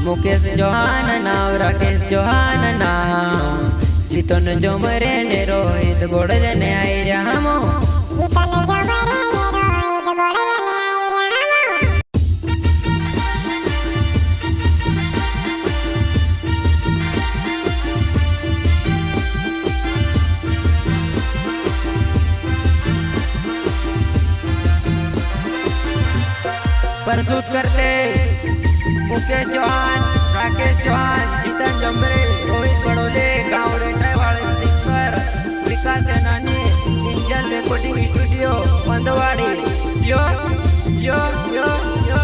मुकेश चौहान नाव राकेश चौहान नाव जीतन जो मरे ने रोहित गोड़ल ने आई रामो प्रस्तुत करते मुकेश चौहान राकेश चौहान जीतन जमरे रोहित बड़ोले गाँव रेटावाड़े सिंगर विकास सेनानी इंजन रिकॉर्डिंग स्टूडियो पंदवाड़ी यो यो यो यो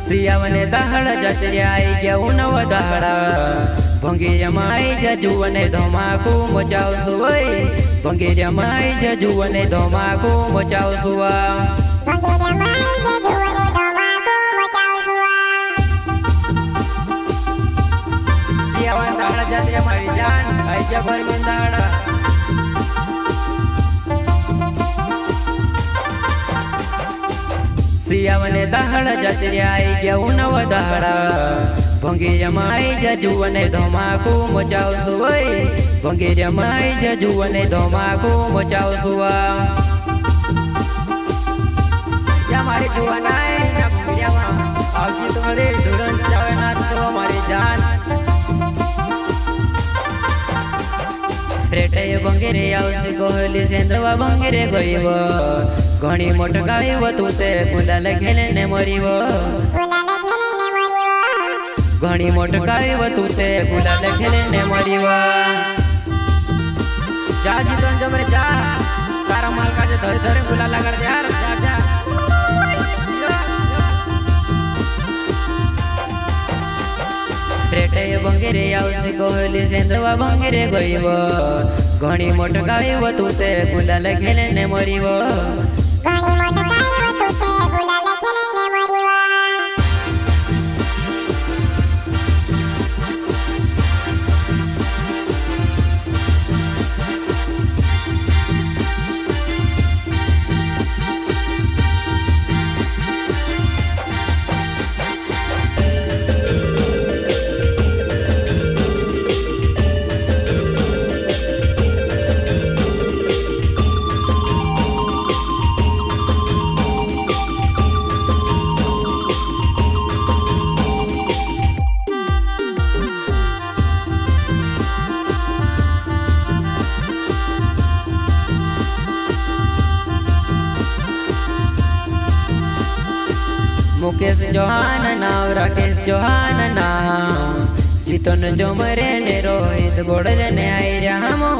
सियावने दहड़ जचरे आई गया उनव दहड़ा भंगी जमाई जजुवने धमाकू मचाओ सुवई भंगी जमाई जजुवने धमाकू मचाओ सुवा सियावन दहड़ जचरे मारी जान आई जबर में दहड़ा सियावने दहड़ जचरे आई गया उनव दहड़ा भंगी जमाई जजुवने धमाकू मचाओ सुवई भंगी जमाई जजुवने धमाकू मचाओ सुवा या मारी जुवनाई या भंगियावा आवजी तुम्हारे धुरन जावे ना तो मारी जान रेटे भंगीरे आवसी कोहली सेंद्रवा भंगीरे गईव घणी मोटकाईव तू ते गुलाल खेलने मरीव घणी मोटकाईव तू ते गुलाल खेलने मरीव जा जीतन जमरे जा तारा मालका जे धर धर गुलाल लगा यार जा जा रेटे भंगीरे आवसी कोहली सेंद्रवा भंगीरे गईव घणी मोटकाईव तू ते गुलाल खेलने मरीव मुकेश चौहान नाव राकेश चौहान नाव जीतन जो मरे ने रोहित गोड़ल ने आई रामो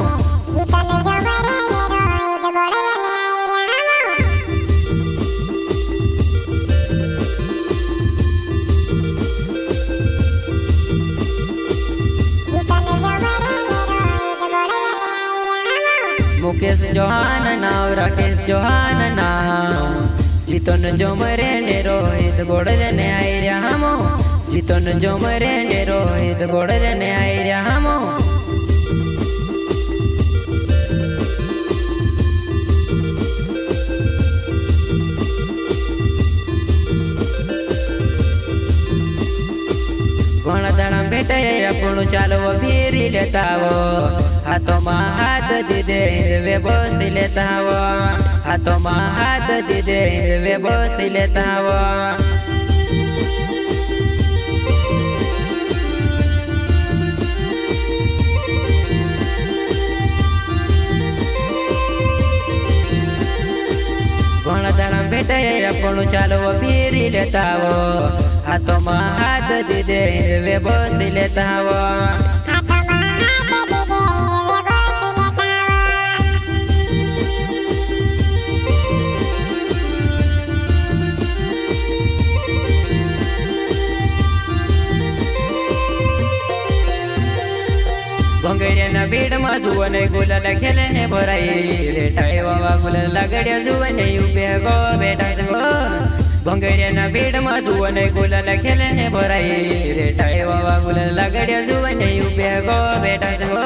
मुकेश चौहान नाव राकेश चौहान नाव जीतन जो मरे ने रोहित गोड़ल ने आई रामो जीतन जो मरे ने रोहित गोड़ल ने आई रामो घणा भेटे अपनू चालव फेरी लेता वो हाथों में हाथ दीदे वे बसी लेता वो हाथों में हाथ दीदे वे बसी लेता वो घणा भेटे अपनू चालव फेरी लेता वो हाथों में हाथ दीदे वे बसी लेता वो भंगेरिया भीड़ में जुवने गुलाल खेलने भराई रेटाए बाबा गुलाल लगड़िया जुवने उबे गो बेटा गो ભંગેરિયાના ભીડમાં જુઓને ગુલાલ ખેલે ને ભરાઈ રેટાય વાવા ગુલાલ લાગડ્યા જુઓને ઉભે ગો બેટા જુઓ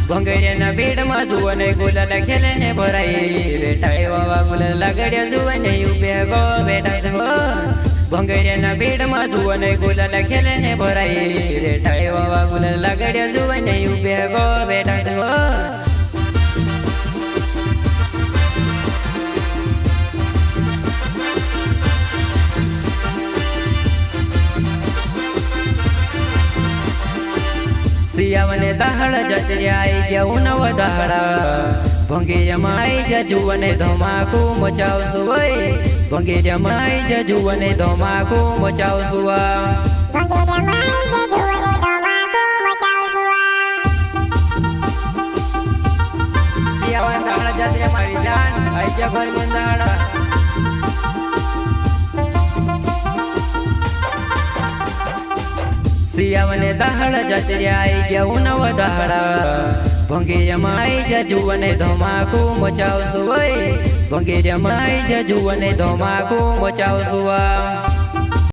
ભંગેરિયાના ભીડમાં જુઓને ગુલાલ ખેલે ને ભરાઈ રેટાય વાવા ગુલાલ લાગડ્યા જુઓને ઉભે ગો બેટા જુઓ ભંગેરિયાના ભીડમાં જુઓને ગુલાલ ખેલે ને ભરાઈ રેટાય વાવા ગુલાલ લાગડ્યા જુઓને ઉભે ગો બેટા જુઓ સિયાવને દહાડ જતર્યા આઈ ગયા ઉનવ દહાડા ભંગેરિયામાં આઈ જા જુઓને ધમાકુ મચાવશું હોય ભંગેરિયામાં આઈ જા જુઓને ધમાકુ મચાવશું સિયાવન દહાડ જતર્યા મારી જાન આઈ જા ઘર મેં દહાડા સિયાવને દહાડ જતર્યા આઈ ગયા ઉનવ દહાડા ભંગેરિયામાં આઈ જા જુઓને ધમાકુ મચાવશું હોય ભંગેરિયામાં આઈ જા જુઓને ધમાકુ મચાવશું